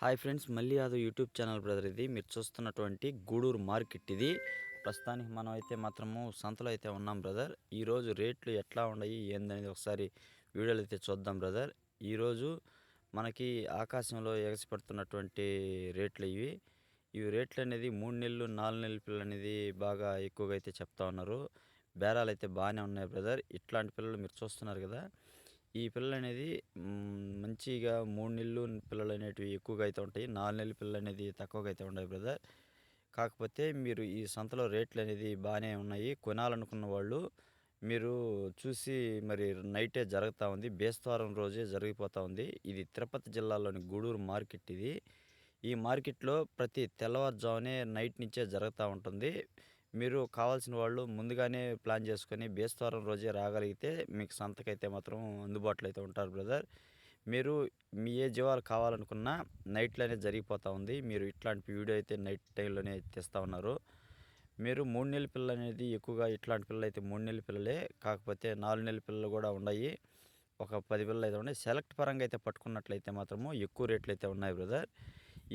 Hi friends, మళ్ళీ Yadav YouTube channel brother. ఇది మీరు చూస్తున్నటువంటి గూడూరు మార్కెట్. ఇది ప్రస్తుతానికి మనం అయితే మాత్రము సంతలో అయితే ఉన్నాం బ్రదర్. ఈరోజు రేట్లు ఎట్లా ఉన్నాయి ఏందనేది ఒకసారి వీడియోలో అయితే చూద్దాం బ్రదర్. ఈరోజు మనకి ఆకాశంలో ఎగసిపడుతున్నటువంటి రేట్లు ఇవి. ఇవి రేట్లు అనేది 3 నెలలు 4 నెలల పిల్లలు అనేది బాగా ఎక్కువగా అయితే చెప్తా ఉన్నారు. బేరాలు అయితే బాగానే ఉన్నాయి బ్రదర్. ఇట్లాంటి పిల్లలు మీరు చూస్తున్నారు కదా. ఈ పిల్లలనేది మంచిగా 3 నెలలు పిల్లలనేటివి ఎక్కువగా అయితే ఉంటాయి. 4 నెలల పిల్లలనేది తక్కువగా అయితే ఉన్నాయి బ్రదర్. కాకపోతే మీరు ఈ సంతలో రేట్లనేది బాగానే ఉన్నాయి. కొనాలనుకున్న వాళ్ళు మీరు చూసి మరి నైటే జరుగుతా ఉంది. బేస్తవారం రోజే జరిగిపోతా ఉంది. ఇది తిరుపతి జిల్లాలోని గూడూరు మార్కెట్ ఇది. ఈ మార్కెట్‌లో ప్రతి తెల్లవారుజామునే నైట్ నుంచే జరుగుతా ఉంటుంది. మీరు కావాల్సిన వాళ్ళు ముందుగానే ప్లాన్ చేసుకొని బేస్తవారం రోజే రాగలిగితే మీకు సంతకైతే మాత్రం అందుబాటులో అయితే ఉంటారు బ్రదర్. మీరు మీ ఏ జీవాలు కావాలనుకున్నా నైట్‌లోనే జరిగిపోతా ఉంది. మీరు ఇట్లాంటి వీడియో అయితే నైట్ టైంలోనే తీస్తా ఉన్నారు. మీరు 3 నెలల పిల్లలనేది ఎక్కువగా ఇట్లాంటి పిల్లలైతే 3 నెలల పిల్లలే. కాకపోతే 4 నెలల పిల్లలు కూడా ఉన్నాయి. ఒక 10 పిల్లలైతే ఉన్నాయి. సెలెక్ట్ పరంగా అయితే పట్టుకున్నట్లయితే మాత్రము ఎక్కువ రేట్లయితే ఉన్నాయి బ్రదర్.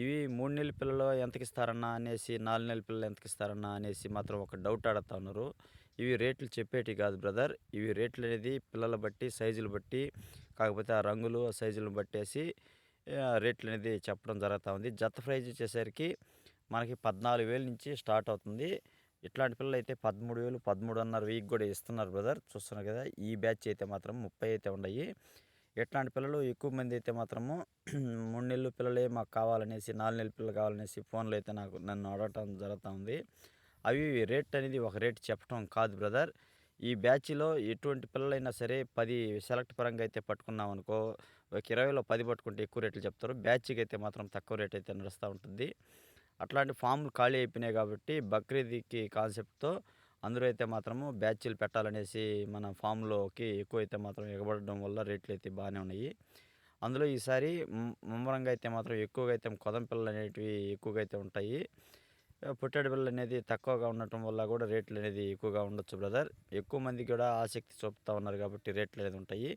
ఇవి 3 నెలల పిల్లలు ఎంతకిస్తారన్నా అనేసి, 4 నెలల పిల్లలు ఎంతకిస్తారన్నా అనేసి మాత్రం ఒక డౌట్ అడుగుతా ఉన్నారు. ఇవి రేట్లు చెప్పేటివి కాదు బ్రదర్. ఇవి రేట్లనేది పిల్లల బట్టి, సైజులు బట్టి, కాకపోతే ఆ రంగులు, ఆ సైజులను బట్టేసి రేట్లనేది చెప్పడం జరుగుతా ఉంది. జత ప్రైజ్ వచ్చేసరికి మనకి 14,000 నుంచి స్టార్ట్ అవుతుంది. ఇట్లాంటి పిల్లలైతే 13,000, 13,500 కూడా ఇస్తున్నారు బ్రదర్. చూస్తున్నారు కదా. ఈ బ్యాచ్ అయితే మాత్రం 30 అయితే ఉన్నాయి. ఇట్లాంటి పిల్లలు ఎక్కువ మంది అయితే మాత్రము 3 నెలల పిల్లలే మాకు కావాలనేసి, 4 నెలల పిల్లలు కావాలనేసి ఫోన్లో అయితే నన్ను అడగటం జరుగుతూ ఉంది. అవి రేట్ అనేది ఒక రేట్ చెప్పటం కాదు బ్రదర్. ఈ బ్యాచ్‌లో ఎటువంటి పిల్లలైనా సరే 10 సెలెక్ట్ పరంగా అయితే పట్టుకున్నామనుకో, ఒక 20లో 10 పట్టుకుంటే ఎక్కువ రేట్లు చెప్తారు. బ్యాచ్‌కి అయితే మాత్రం తక్కువ రేట్ అయితే నడుస్తూ ఉంటుంది. అట్లాంటి ఫామ్‌లు ఖాళీ అయిపోయినాయి కాబట్టి బక్రీద్‌కి కాన్సెప్ట్‌తో అందరూ అయితే మాత్రము బ్యాచ్‌లు పెట్టాలనేసి మన ఫామ్‌లోకి ఎక్కువైతే మాత్రం ఎగబడడం వల్ల రేట్లయితే బాగానే ఉన్నాయి. అందులో ఈసారి ముమ్మరంగా అయితే మాత్రం ఎక్కువగా అయితే కొదం పిల్లలనేటివి ఎక్కువగా అయితే ఉంటాయి. పుట్టెడు పిల్లలనేది తక్కువగా ఉండటం వల్ల కూడా రేట్లనేది ఎక్కువగా ఉండొచ్చు బ్రదర్. ఎక్కువ మంది కూడా ఆసక్తి చూపుతా ఉన్నారు కాబట్టి రేట్లనేది ఉంటాయి.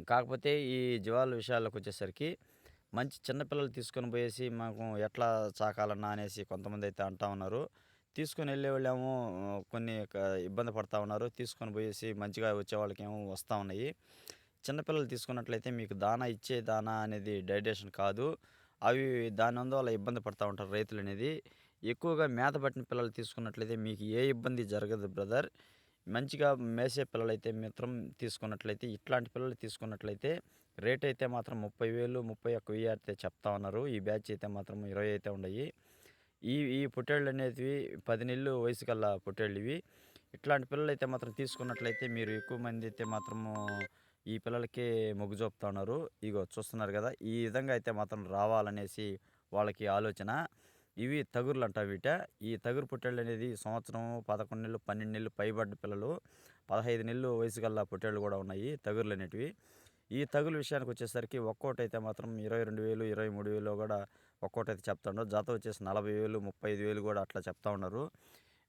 కాకపోతే ఈ జీవాల విషయాల్లోకొచ్చేసరికి మంచి చిన్న పిల్లలు తీసుకొని పోయేసి మాకు ఎట్లా సాకాలన్నా అనేసి కొంతమందైతే అంటా ఉన్నారు. తీసుకొని వెళ్ళేవాళ్ళేమో కొన్ని ఇబ్బంది పడతా ఉన్నారు. తీసుకొని పోయేసి మంచిగా వచ్చేవాళ్ళకేమో వస్తా ఉన్నాయి. చిన్నపిల్లలు తీసుకున్నట్లయితే మీకు దానా ఇచ్చే దానా అనేది డైజెషన్ కాదు. అవి దానందువల్ల ఇబ్బంది పడతా ఉంటారు రైతులనేది. ఎక్కువగా మేత పట్టిన పిల్లలు తీసుకున్నట్లయితే మీకు ఏ ఇబ్బంది జరగదు బ్రదర్. మంచిగా మేసే పిల్లలైతే మాత్రం తీసుకున్నట్లయితే, ఇట్లాంటి పిల్లలు తీసుకున్నట్లయితే రేట్ అయితే మాత్రం 30,000, 31,000 అయితే చెప్తా ఉన్నారు. ఈ బ్యాచ్ అయితే మాత్రం 20 అయితే ఉన్నాయి. ఈ ఈ పొట్టేళ్ళనేటివి 10 నెలలు వయసు గల పొట్టేళ్ళివి. ఇట్లాంటి పిల్లలైతే మాత్రం తీసుకున్నట్లయితే మీరు ఎక్కువ మంది అయితే మాత్రము ఈ పిల్లలకే మొగ్గు చూపుతా ఉన్నారు. ఇగో చూస్తున్నారు కదా. ఈ విధంగా అయితే మాత్రం రావాలనేసి వాళ్ళకి ఆలోచన. ఇవి తగుర్లంటారు వీట. ఈ తగురు పొట్టేళ్ళనేది సంవత్సరం, 11 నెలలు, 12 నెలలు పైబడ్డ పిల్లలు, 15 నెలలు వయసు గల పొట్టేళ్ళు కూడా ఉన్నాయి తగుర్లనేటివి. ఈ తగులు విషయానికొచ్చేసరికి ఒక్కోటైతే మాత్రం 22,000, 23,000 కూడా ఒక్కోటైతే చెప్తా ఉన్నారు. జత వచ్చేసి 40,000, 35,000 కూడా అట్లా చెప్తా ఉన్నారు.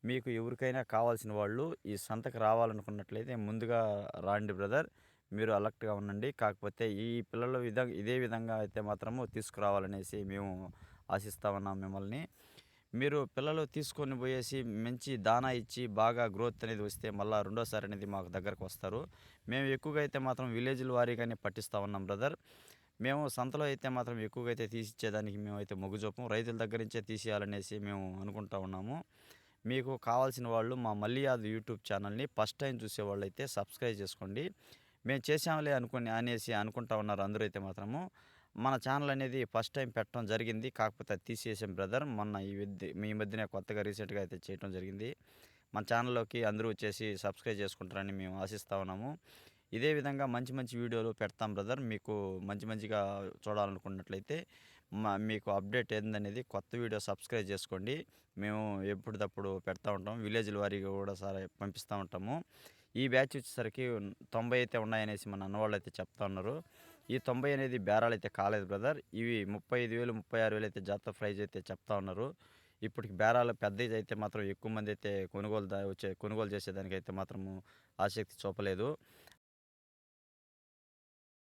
మీకు ఎవరికైనా కావాల్సిన వాళ్ళు ఈ సంతకు రావాలనుకున్నట్లయితే ముందుగా రాండి బ్రదర్. మీరు అలర్ట్‌గా ఉండండి. కాకపోతే ఈ పిల్లల ఇదే విధంగా అయితే మాత్రము తీసుకురావాలనేసి మేము ఆశిస్తా ఉన్నాం మిమ్మల్ని. మీరు పిల్లలు తీసుకొని పోయేసి మంచి దానా ఇచ్చి బాగా గ్రోత్ అనేది వస్తే మళ్ళా రెండోసారి అనేది మాకు దగ్గరకు వస్తారు. మేము ఎక్కువగా అయితే మాత్రం విలేజ్‌ల వారీగానే పట్టిస్తా ఉన్నాం బ్రదర్. మేము సంతలో అయితే మాత్రం ఎక్కువగా అయితే తీసిచ్చేదానికి మేమైతే మొగ్గు చూపం. రైతుల దగ్గర నుంచే తీసేయాలనేసి మేము అనుకుంటా ఉన్నాము. మీకు కావాల్సిన వాళ్ళు మా మల్లి యాదవ్ యూట్యూబ్ ఛానల్‌ని ఫస్ట్ టైం చూసేవాళ్ళైతే సబ్స్క్రైబ్ చేసుకోండి. మేము చేసాంలే అనేసి అనుకుంటా ఉన్నారు అందరైతే మాత్రము. మన ఛానల్ అనేది ఫస్ట్ టైం పెట్టడం జరిగింది. కాకపోతే అది తీసేసాం బ్రదర్. మొన్న ఈ మధ్యనే కొత్తగా రీసెంట్‌గా అయితే చేయటం జరిగింది. మన ఛానల్‌లోకి అందరూ వచ్చేసి సబ్స్క్రైబ్ చేసుకుంటారని మేము ఆశిస్తా ఉన్నాము. ఇదే విధంగా మంచి మంచి వీడియోలు పెడతాం బ్రదర్. మీకు మంచిగా చూడాలనుకున్నట్లయితే మీకు అప్డేట్ ఏందనేది కొత్త వీడియో సబ్స్క్రైబ్ చేసుకోండి. మేము ఎప్పటిదప్పుడు పెడతా ఉంటాం. విలేజ్‌ల వారీగా కూడా పంపిస్తూ ఉంటాము. ఈ బ్యాచ్ వచ్చేసరికి 90 అయితే ఉన్నాయనేసి మన అన్నవాళ్ళైతే చెప్తా ఉన్నారు. ఈ 90 అనేది బేరాలైతే కాలేదు బ్రదర్. ఇవి 35,000, 36,000 అయితే జత ప్రైజ్ అయితే చెప్తా ఉన్నారు. ఇప్పటికి బేరాలు పెద్దది అయితే మాత్రం ఎక్కువ మంది అయితే కొనుగోలు చేసేదానికైతే మాత్రము ఆసక్తి చూపలేదు.